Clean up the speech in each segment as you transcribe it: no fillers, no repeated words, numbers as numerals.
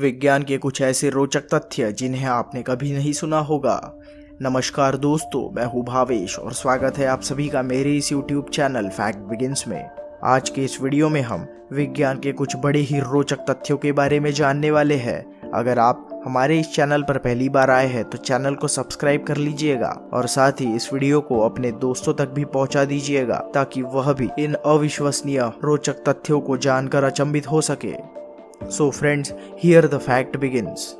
विज्ञान के कुछ ऐसे रोचक तथ्य जिन्हें आपने कभी नहीं सुना होगा। नमस्कार दोस्तों, मैं हूँ भावेश और स्वागत है आप सभी का मेरे इस YouTube चैनल फैक्ट बिगिंस में। आज के इस वीडियो में हम विज्ञान के कुछ बड़े ही रोचक तथ्यों के बारे में जानने वाले हैं। अगर आप हमारे इस चैनल पर पहली बार आए हैं तो चैनल को सब्सक्राइब कर लीजिएगा और साथ ही इस वीडियो को अपने दोस्तों तक भी पहुंचा दीजिएगा ताकि वह भी इन अविश्वसनीय रोचक तथ्यों को जानकर अचंभित हो सके। So friends, here the fact begins.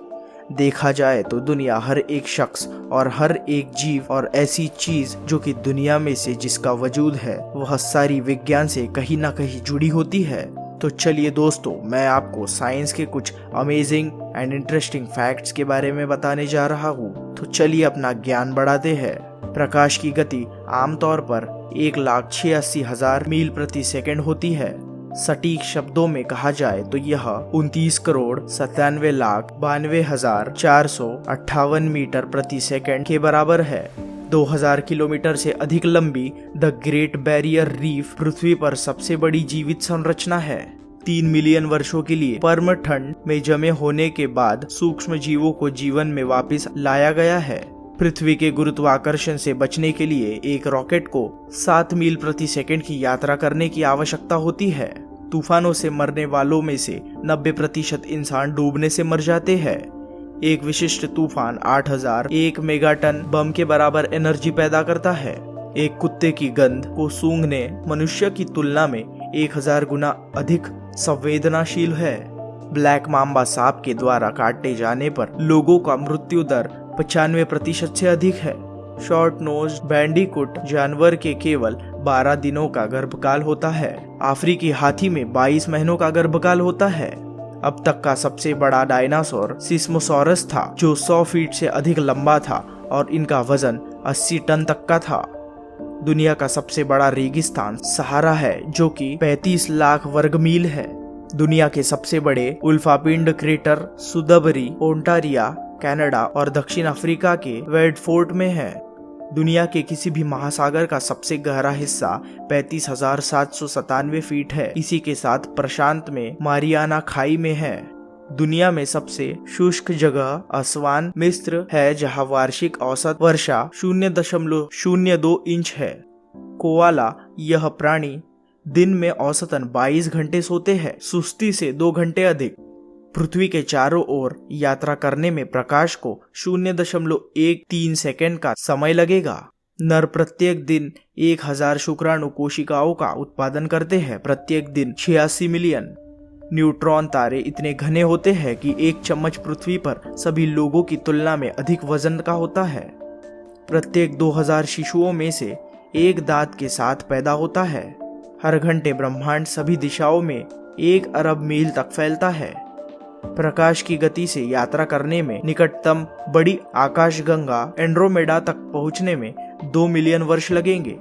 देखा जाए तो दुनिया हर एक शख्स और हर एक जीव और ऐसी चीज जो कि दुनिया में से जिसका वजूद है वह सारी विज्ञान से कहीं ना कहीं जुड़ी होती है। तो चलिए दोस्तों, मैं आपको साइंस के कुछ अमेजिंग एंड इंटरेस्टिंग फैक्ट्स के बारे में बताने जा रहा हूँ। तो चलिए अपना ज्ञान बढ़ाते हैं। प्रकाश की गति आमतौर पर 1,86,000 मील प्रति सेकंड होती है। सटीक शब्दों में कहा जाए तो यह 29,97,92,458 मीटर प्रति सेकंड के बराबर है। 2000 किलोमीटर से अधिक लंबी द ग्रेट बैरियर रीफ पृथ्वी पर सबसे बड़ी जीवित संरचना है। 3 मिलियन वर्षों के लिए परम ठंड में जमे होने के बाद सूक्ष्म जीवों को जीवन में वापस लाया गया है। पृथ्वी के गुरुत्वाकर्षण से बचने के लिए एक रॉकेट को 7 मील प्रति सेकंड की यात्रा करने की आवश्यकता होती है। तूफानों से मरने वालों में से 90% इंसान डूबने से मर जाते हैं। एक विशिष्ट तूफान 8001 मेगाटन बम के बराबर एनर्जी पैदा करता है। एक कुत्ते की गंध को सूंघने मनुष्य की तुलना में 1000 गुना अधिक संवेदनशील है। ब्लैक माम्बा सांप के द्वारा काटे जाने पर लोगों का मृत्यु दर 95% से अधिक है। शॉर्ट नोज बैंडिकुट जानवर के केवल 12 दिनों का गर्भकाल होता है। अफ्रीकी हाथी में 22 महीनों का गर्भकाल होता है। अब तक का सबसे बड़ा डायनासोर सिस्मोसॉरस था जो 100 फीट से अधिक लंबा था और इनका वजन 80 टन तक का था। दुनिया का सबसे बड़ा रेगिस्तान सहारा है जो कि 35 लाख वर्ग मील है। दुनिया के सबसे बड़े उल्कापिंड क्रेटर सुदबरी, ओंटारिया, कनाडा और दक्षिण अफ्रीका के वेडफोर्ट में है। दुनिया के किसी भी महासागर का सबसे गहरा हिस्सा 35,797 फीट है। इसी के साथ प्रशांत में मारियाना खाई में है। दुनिया में सबसे शुष्क जगह असवान मिस्र है जहां वार्षिक औसत वर्षा 0.02 इंच है। कोआला यह प्राणी दिन में औसतन 22 घंटे सोते हैं, सुस्ती से 2 घंटे अधिक। पृथ्वी के चारों ओर यात्रा करने में प्रकाश को 0.13 सेकंड का समय लगेगा। नर प्रत्येक दिन 1000 शुक्राणु कोशिकाओं का उत्पादन करते हैं। प्रत्येक दिन 86 मिलियन न्यूट्रॉन तारे इतने घने होते हैं कि एक चम्मच पृथ्वी पर सभी लोगों की तुलना में अधिक वजन का होता है। प्रत्येक 2000 शिशुओं में से एक दांत के साथ पैदा होता है। हर घंटे ब्रह्मांड सभी दिशाओं में 1 अरब मील तक फैलता है। प्रकाश की गति से यात्रा करने में निकटतम बड़ी आकाशगंगा एंड्रोमेडा तक पहुंचने में 2 मिलियन वर्ष लगेंगे।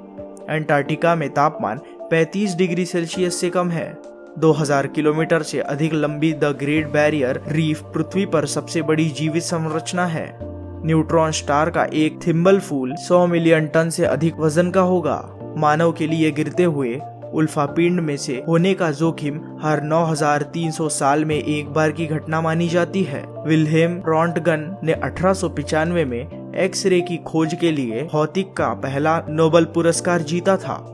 अंटार्कटिका में तापमान 35 डिग्री सेल्सियस से कम है। 2000 किलोमीटर से अधिक लंबी द ग्रेट बैरियर रीफ पृथ्वी पर सबसे बड़ी जीवित संरचना है। न्यूट्रॉन स्टार का एक थिम्बल फूल 100 मिलियन टन से अधिक वजन का होगा। मानव के लिए गिरते हुए उल्कापिंड में से होने का जोखिम हर 9300 साल में एक बार की घटना मानी जाती है। विल्हेम रॉन्टगन ने 1895 में एक्स-रे की खोज के लिए भौतिक का पहला नोबेल पुरस्कार जीता था।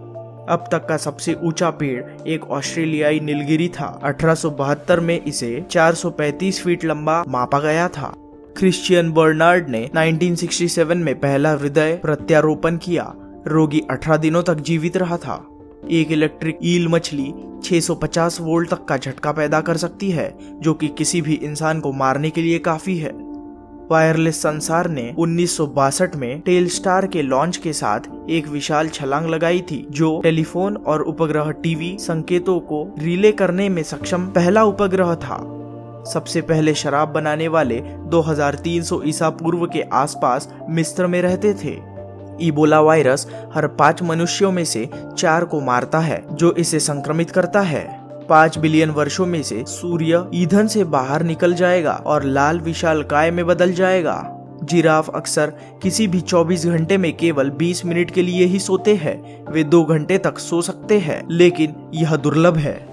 अब तक का सबसे ऊंचा पेड़ एक ऑस्ट्रेलियाई नीलगिरी था। 1872 में इसे 435 फीट लंबा मापा गया था। क्रिश्चियन बर्नार्ड ने 1967 में पहला हृदय प्रत्यारोपण किया। रोगी 18 दिनों तक जीवित रहा था। एक इलेक्ट्रिक ईल मछली 650 वोल्ट तक का झटका पैदा कर सकती है जो कि किसी भी इंसान को मारने के लिए काफी है। वायरलेस संसार ने 1962 में टेलस्टार के लॉन्च के साथ एक विशाल छलांग लगाई थी जो टेलीफोन और उपग्रह टीवी संकेतों को रिले करने में सक्षम पहला उपग्रह था। सबसे पहले शराब बनाने वाले 2300 ईसा पूर्व के आसपास मिस्र में रहते थे। इबोला वायरस हर 5 मनुष्यों में से 4 को मारता है जो इसे संक्रमित करता है। 5 बिलियन वर्षों में से सूर्य ईंधन से बाहर निकल जाएगा और लाल विशालकाय में बदल जाएगा। जिराफ अक्सर किसी भी 24 घंटे में केवल 20 मिनट के लिए ही सोते हैं। वे 2 घंटे तक सो सकते हैं, लेकिन यह दुर्लभ है।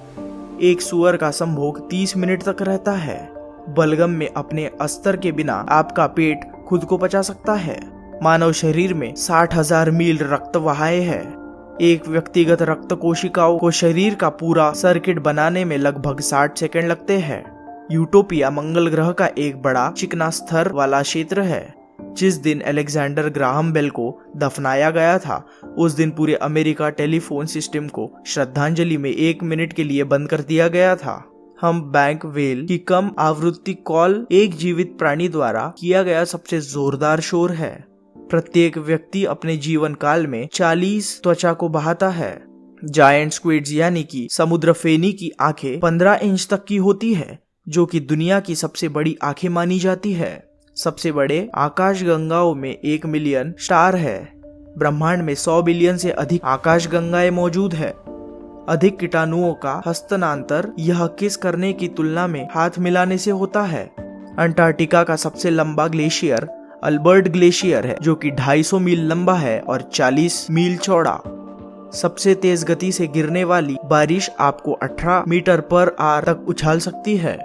एक सुअर का संभोग 30 मिनट तक रहता है। बलगम में अपने अस्तर के बिना आपका पेट खुद को पचा सकता है। मानव शरीर में 60,000 मील रक्त वाहाएं है। एक व्यक्तिगत रक्त कोशिकाओं को शरीर का पूरा सर्किट बनाने में लगभग 60 सेकंड लगते हैं। यूटोपिया मंगल ग्रह का एक बड़ा चिकना स्तर वाला क्षेत्र है। जिस दिन अलेक्जेंडर ग्राहम बेल को दफनाया गया था, उस दिन पूरे अमेरिका टेलीफोन सिस्टम को श्रद्धांजलि में 1 मिनट के लिए बंद कर दिया गया था। हम बैंक वेल की कम आवृत्ति कॉल एक जीवित प्राणी द्वारा किया गया सबसे जोरदार शोर है। प्रत्येक व्यक्ति अपने जीवन काल में 40 त्वचा को बहाता है। जायंट स्क्विड्स यानी कि समुद्र फेनी की आंखें 15 इंच तक की होती है, जो कि दुनिया की सबसे बड़ी आंखें मानी जाती है। सबसे बड़े आकाशगंगाओं में 1 मिलियन स्टार है। ब्रह्मांड में 100 बिलियन से अधिक आकाशगंगाएं मौजूद है। अधिक कीटाणुओं का हस्तांतर यह किस करने की तुलना में हाथ मिलाने से होता है। अंटार्कटिका का सबसे लंबा ग्लेशियर अल्बर्ट ग्लेशियर है, जो कि 250 मील लंबा है और 40 मील चौड़ा। सबसे तेज गति से गिरने वाली बारिश आपको 18 मीटर पर आवर तक उछाल सकती है।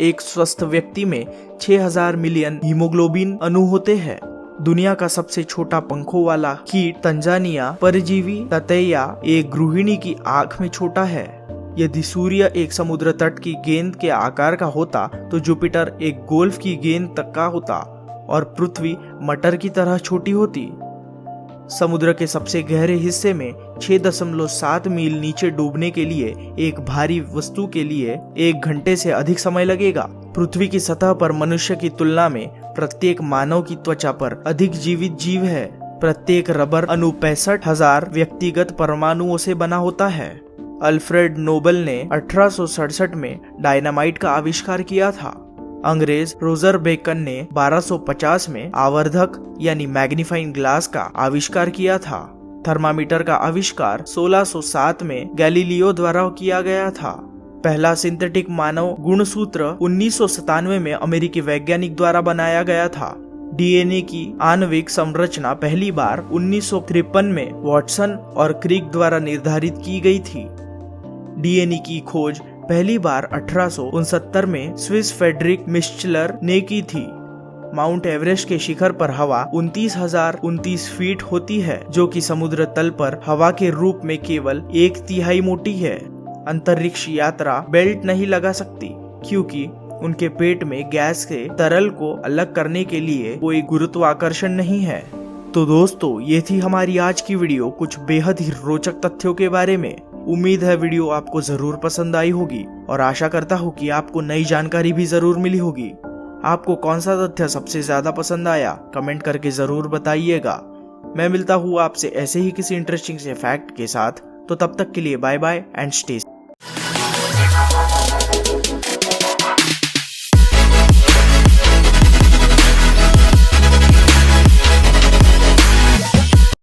एक स्वस्थ व्यक्ति में 6000 मिलियन हीमोग्लोबिन अणु होते हैं। दुनिया का सबसे छोटा पंखों वाला कीट तंजानिया परजीवी ततैया एक गृहिणी की आंख में छोटा है। यदि सूर्य एक समुद्र तट की गेंद के आकार का होता तो जुपिटर एक गोल्फ की गेंद तक का होता और पृथ्वी मटर की तरह छोटी होती। समुद्र के सबसे गहरे हिस्से में 6.7 मील नीचे डूबने के लिए एक भारी वस्तु के लिए 1 घंटे से अधिक समय लगेगा। पृथ्वी की सतह पर मनुष्य की तुलना में प्रत्येक मानव की त्वचा पर अधिक जीवित जीव है। प्रत्येक रबर अणु 65,000 व्यक्तिगत परमाणुओं से बना होता है। अल्फ्रेड नोबल ने 1867 में डायनामाइट का आविष्कार किया था। अंग्रेज रोजर बेकन ने 1250 में आवर्धक यानी मैग्नीफाइंग ग्लास का आविष्कार किया था। थर्मामीटर का आविष्कार 1607 में गैलीलियो द्वारा किया गया था। पहला सिंथेटिक मानव गुणसूत्र 1997 में अमेरिकी वैज्ञानिक द्वारा बनाया गया था। डीएनए की आणविक संरचना पहली बार 1953 में वॉटसन और क्रिक द्वारा निर्धारित की गई थी। डीएनए की खोज पहली बार 1869 में स्विस फ्रेडरिक मिश्चलर ने की थी। माउंट एवरेस्ट के शिखर पर हवा 29,029 फीट होती है, जो कि समुद्र तल पर हवा के रूप में केवल 1/3 मोटी है। अंतरिक्ष यात्रा बेल्ट नहीं लगा सकती क्योंकि उनके पेट में गैस के तरल को अलग करने के लिए कोई गुरुत्वाकर्षण नहीं है। तो दोस्तों, ये थी हमारी आज की वीडियो कुछ बेहद ही रोचक तथ्यों के बारे में। उम्मीद है वीडियो आपको जरूर पसंद आई होगी और आशा करता हूँ कि आपको नई जानकारी भी जरूर मिली होगी। आपको कौन सा तथ्य सबसे ज्यादा पसंद आया, कमेंट करके जरूर बताइएगा। मैं मिलता हूँ आपसे ऐसे ही किसी इंटरेस्टिंग से फैक्ट के साथ। तो तब तक के लिए बाय बाय एंड स्टे।